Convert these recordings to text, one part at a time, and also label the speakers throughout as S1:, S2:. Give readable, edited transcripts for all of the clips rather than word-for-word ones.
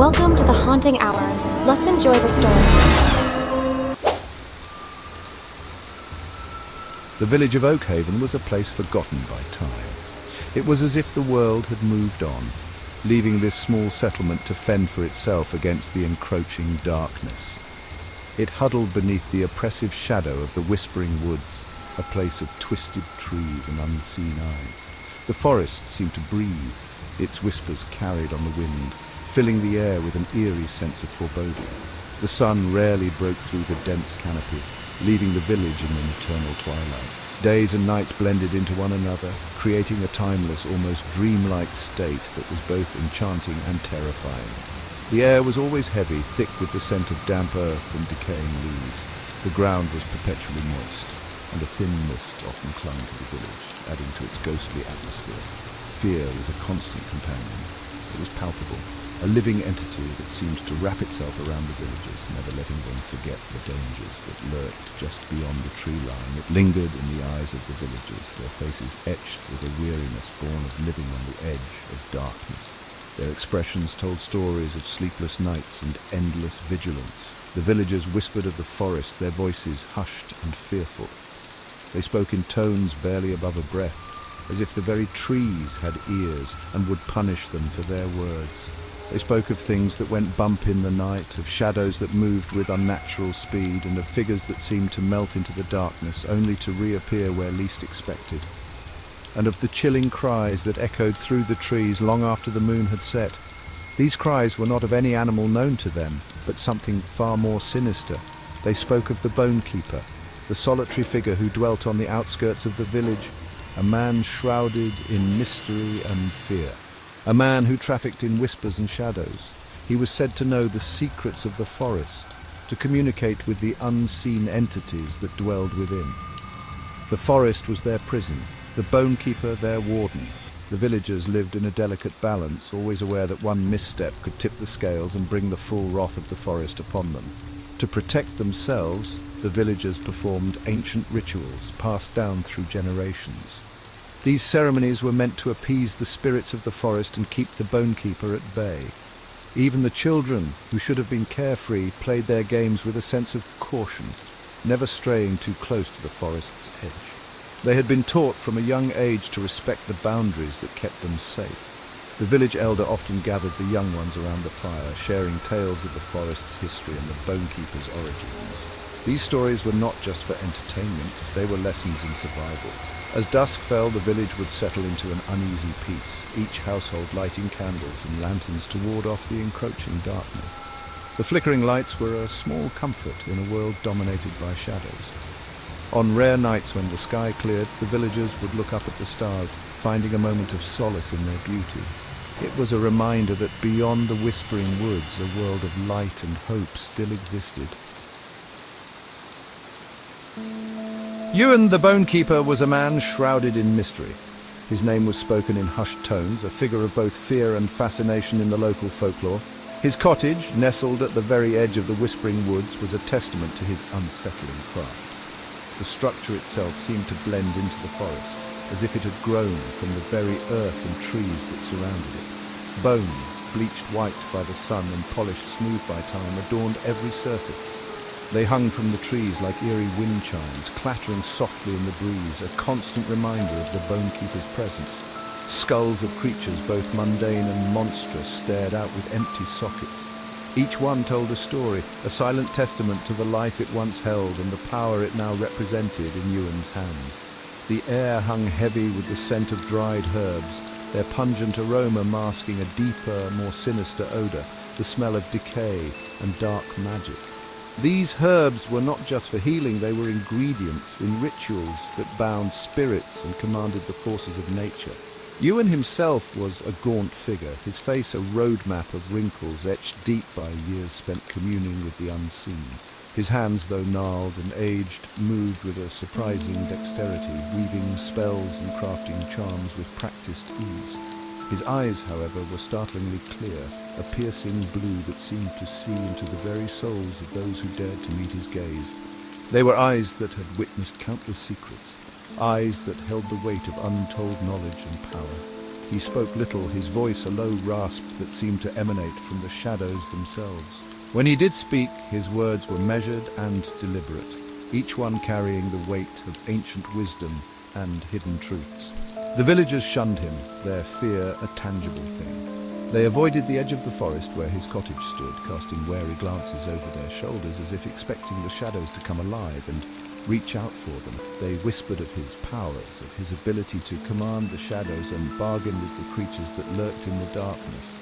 S1: Welcome to the Haunting Hour. Let's enjoy the story.
S2: The village of Oakhaven was a place forgotten by time. It was as if the world had moved on, leaving this small settlement to fend for itself against the encroaching darkness. It huddled beneath the oppressive shadow of the whispering woods, a place of twisted trees and unseen eyes. The forest seemed to breathe, its whispers carried on the wind, filling the air with an eerie sense of foreboding. The sun rarely broke through the dense canopy, leaving the village in an eternal twilight. Days and nights blended into one another, creating a timeless, almost dreamlike state that was both enchanting and terrifying. The air was always heavy, thick with the scent of damp earth and decaying leaves. The ground was perpetually moist, and a thin mist often clung to the village, adding to its ghostly atmosphere. Fear was a constant companion. It was palpable, a living entity that seemed to wrap itself around the villagers, never letting them forget the dangers that lurked just beyond the tree line. It lingered in the eyes of the villagers, their faces etched with a weariness born of living on the edge of darkness. Their expressions told stories of sleepless nights and endless vigilance. The villagers whispered of the forest, their voices hushed and fearful. They spoke in tones barely above a breath, as if the very trees had ears and would punish them for their words. They spoke of things that went bump in the night, of shadows that moved with unnatural speed, and of figures that seemed to melt into the darkness, only to reappear where least expected. And of the chilling cries that echoed through the trees long after the moon had set. These cries were not of any animal known to them, but something far more sinister. They spoke of the Bone Keeper, the solitary figure who dwelt on the outskirts of the village, a man shrouded in mystery and fear. A man who trafficked in whispers and shadows. He was said to know the secrets of the forest, to communicate with the unseen entities that dwelled within. The forest was their prison, the Bone Keeper their warden. The villagers lived in a delicate balance, always aware that one misstep could tip the scales and bring the full wrath of the forest upon them. To protect themselves, the villagers performed ancient rituals passed down through generations. These ceremonies were meant to appease the spirits of the forest and keep the Bone Keeper at bay. Even the children, who should have been carefree, played their games with a sense of caution, never straying too close to the forest's edge. They had been taught from a young age to respect the boundaries that kept them safe. The village elder often gathered the young ones around the fire, sharing tales of the forest's history and the Bone Keeper's origins. These stories were not just for entertainment, they were lessons in survival. As dusk fell, the village would settle into an uneasy peace, each household lighting candles and lanterns to ward off the encroaching darkness. The flickering lights were a small comfort in a world dominated by shadows. On rare nights when the sky cleared, the villagers would look up at the stars, finding a moment of solace in their beauty. It was a reminder that beyond the whispering woods, a world of light and hope still existed. Ewan the Bone Keeper was a man shrouded in mystery. His name was spoken in hushed tones, a figure of both fear and fascination in the local folklore. His cottage, nestled at the very edge of the whispering woods, was a testament to his unsettling craft. The structure itself seemed to blend into the forest, as if it had grown from the very earth and trees that surrounded it. Bones, bleached white by the sun and polished smooth by time, adorned every surface. They hung from the trees like eerie wind chimes, clattering softly in the breeze, a constant reminder of the Bone Keeper's presence. Skulls of creatures, both mundane and monstrous, stared out with empty sockets. Each one told a story, a silent testament to the life it once held and the power it now represented in Ewan's hands. The air hung heavy with the scent of dried herbs, their pungent aroma masking a deeper, more sinister odor, the smell of decay and dark magic. These herbs were not just for healing, they were ingredients in rituals that bound spirits and commanded the forces of nature. Ewan himself was a gaunt figure, his face a roadmap of wrinkles etched deep by years spent communing with the unseen. His hands, though gnarled and aged, moved with a surprising dexterity, weaving spells and crafting charms with practiced ease. His eyes, however, were startlingly clear, a piercing blue that seemed to see into the very souls of those who dared to meet his gaze. They were eyes that had witnessed countless secrets, eyes that held the weight of untold knowledge and power. He spoke little, his voice a low rasp that seemed to emanate from the shadows themselves. When he did speak, his words were measured and deliberate, each one carrying the weight of ancient wisdom and hidden truths. The villagers shunned him, their fear a tangible thing. They avoided the edge of the forest where his cottage stood, casting wary glances over their shoulders as if expecting the shadows to come alive and reach out for them. They whispered of his powers, of his ability to command the shadows and bargain with the creatures that lurked in the darkness.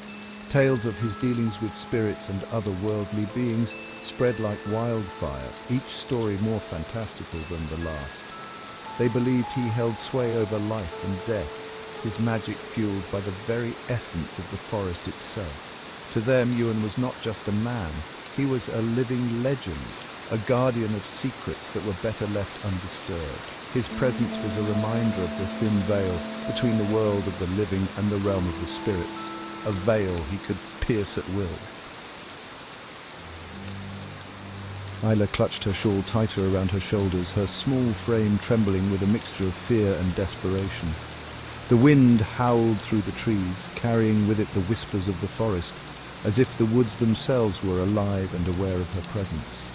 S2: Tales of his dealings with spirits and otherworldly beings spread like wildfire, each story more fantastical than the last. They believed he held sway over life and death, his magic fueled by the very essence of the forest itself. To them, Ewan was not just a man, he was a living legend, a guardian of secrets that were better left undisturbed. His presence was a reminder of the thin veil between the world of the living and the realm of the spirits, a veil he could pierce at will. Isla clutched her shawl tighter around her shoulders, her small frame trembling with a mixture of fear and desperation. The wind howled through the trees, carrying with it the whispers of the forest, as if the woods themselves were alive and aware of her presence.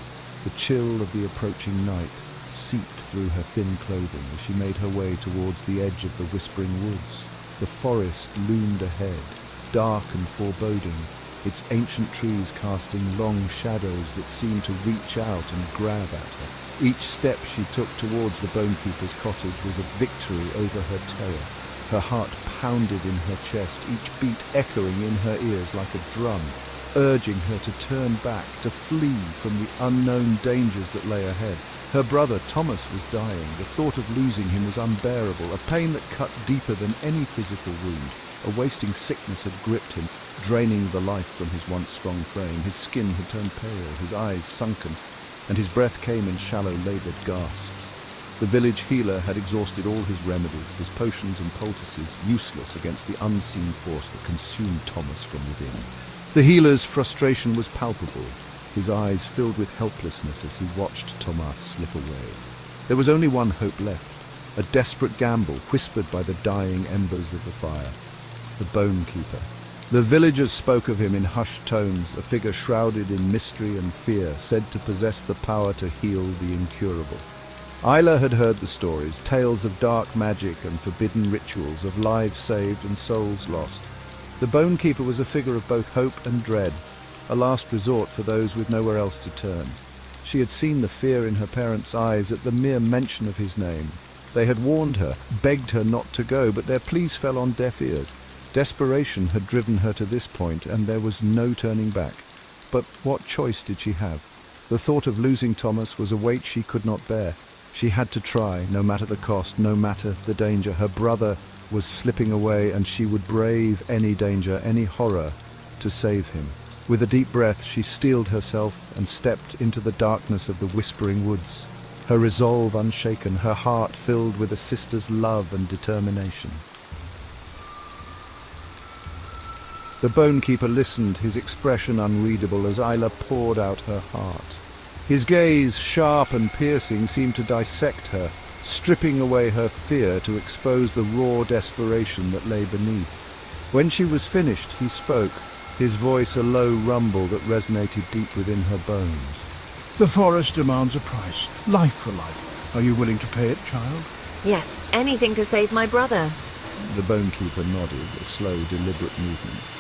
S2: The chill of the approaching night seeped through her thin clothing as she made her way towards the edge of the whispering woods. The forest loomed ahead, dark and foreboding, its ancient trees casting long shadows that seemed to reach out and grab at her. Each step she took towards the Bonekeeper's cottage was a victory over her terror. Her heart pounded in her chest, each beat echoing in her ears like a drum, urging her to turn back, to flee from the unknown dangers that lay ahead. Her brother Thomas was dying. The thought of losing him was unbearable, a pain that cut deeper than any physical wound. A wasting sickness had gripped him, draining the life from his once strong frame. His skin had turned pale, his eyes sunken, and his breath came in shallow, laboured gasps. The village healer had exhausted all his remedies, his potions and poultices useless against the unseen force that consumed Thomas from within. The healer's frustration was palpable, his eyes filled with helplessness as he watched Thomas slip away. There was only one hope left, a desperate gamble whispered by the dying embers of the fire. The Bonekeeper. The villagers spoke of him in hushed tones, a figure shrouded in mystery and fear, said to possess the power to heal the incurable. Isla had heard the stories, tales of dark magic and forbidden rituals, of lives saved and souls lost. The Bonekeeper was a figure of both hope and dread, a last resort for those with nowhere else to turn. She had seen the fear in her parents' eyes at the mere mention of his name. They had warned her, begged her not to go, but their pleas fell on deaf ears. Desperation had driven her to this point, and there was no turning back. But what choice did she have? The thought of losing Thomas was a weight she could not bear. She had to try, no matter the cost, no matter the danger. Her brother was slipping away, and she would brave any danger, any horror, to save him. With a deep breath, she steeled herself and stepped into the darkness of the whispering woods, her resolve unshaken, her heart filled with a sister's love and determination. The Bonekeeper listened, his expression unreadable, as Isla poured out her heart. His gaze, sharp and piercing, seemed to dissect her, stripping away her fear to expose the raw desperation that lay beneath. When she was finished, he spoke, his voice a low rumble that resonated deep within her bones.
S3: The forest demands a price, life for life. Are you willing to pay it, child?
S4: Yes, anything to save my brother.
S2: The Bonekeeper nodded, a slow, deliberate movement.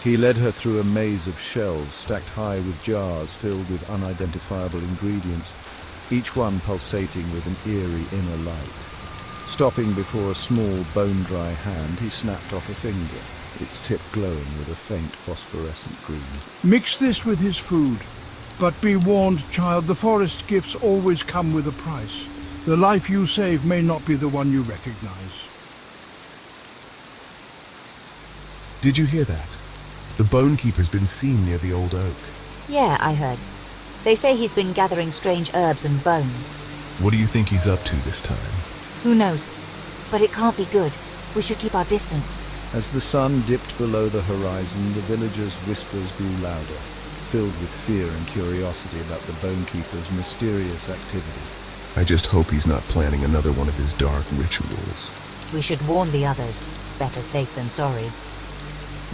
S2: He led her through a maze of shelves stacked high with jars filled with unidentifiable ingredients, each one pulsating with an eerie inner light. Stopping before a small, bone-dry hand, he snapped off a finger, its tip glowing with a faint phosphorescent green.
S3: Mix this with his food. But be warned, child, the forest gifts always come with a price. The life you save may not be the one you recognize.
S5: Did you hear that? The Bonekeeper's been seen near the old oak.
S4: Yeah, I heard. They say he's been gathering strange herbs and bones.
S5: What do you think he's up to this time?
S4: Who knows? But it can't be good. We should keep our distance.
S2: As the sun dipped below the horizon, the villagers' whispers grew louder, filled with fear and curiosity about the Bonekeeper's mysterious activities.
S5: I just hope he's not planning another one of his dark rituals.
S4: We should warn the others. Better safe than sorry.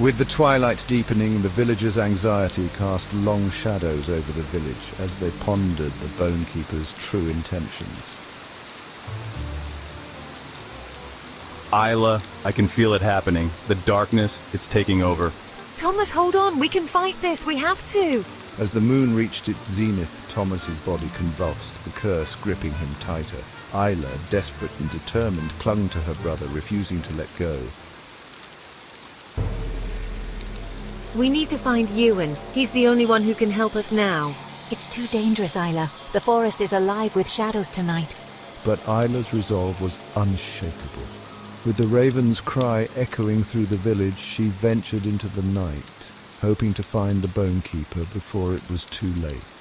S2: With the twilight deepening, the villagers' anxiety cast long shadows over the village as they pondered the Bone Keeper's true intentions.
S6: Isla, I can feel it happening. The darkness, it's taking over.
S7: Thomas, hold on. We can fight this. We have to.
S2: As the moon reached its zenith, Thomas's body convulsed, the curse gripping him tighter. Isla, desperate and determined, clung to her brother, refusing to let go.
S7: We need to find Ewan. He's the only one who can help us now.
S4: It's too dangerous, Isla. The forest is alive with shadows tonight.
S2: But Isla's resolve was unshakable. With the raven's cry echoing through the village, she ventured into the night, hoping to find the Bone Keeper before it was too late.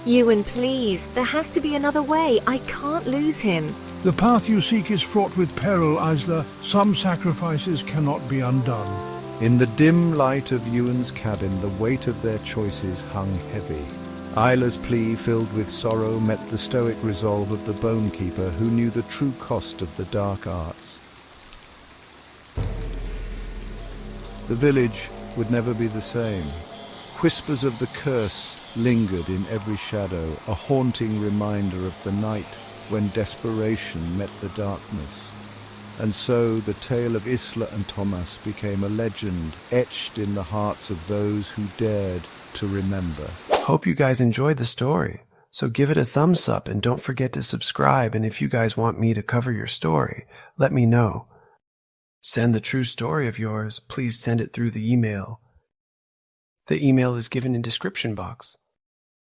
S7: Ewan, please. There has to be another way. I can't lose him.
S3: The path you seek is fraught with peril, Isla. Some sacrifices cannot be undone.
S2: In the dim light of Ewan's cabin, the weight of their choices hung heavy. Isla's plea, filled with sorrow, met the stoic resolve of the Bone Keeper, who knew the true cost of the dark arts. The village would never be the same. Whispers of the curse lingered in every shadow, a haunting reminder of the night when desperation met the darkness. And so the tale of Isla and Thomas became a legend, etched in the hearts of those who dared to remember.
S8: Hope you guys enjoyed the story. So give it a thumbs up and don't forget to subscribe. And if you guys want me to cover your story, let me know. Send the true story of yours. Please send it through the email. The email is given in description box.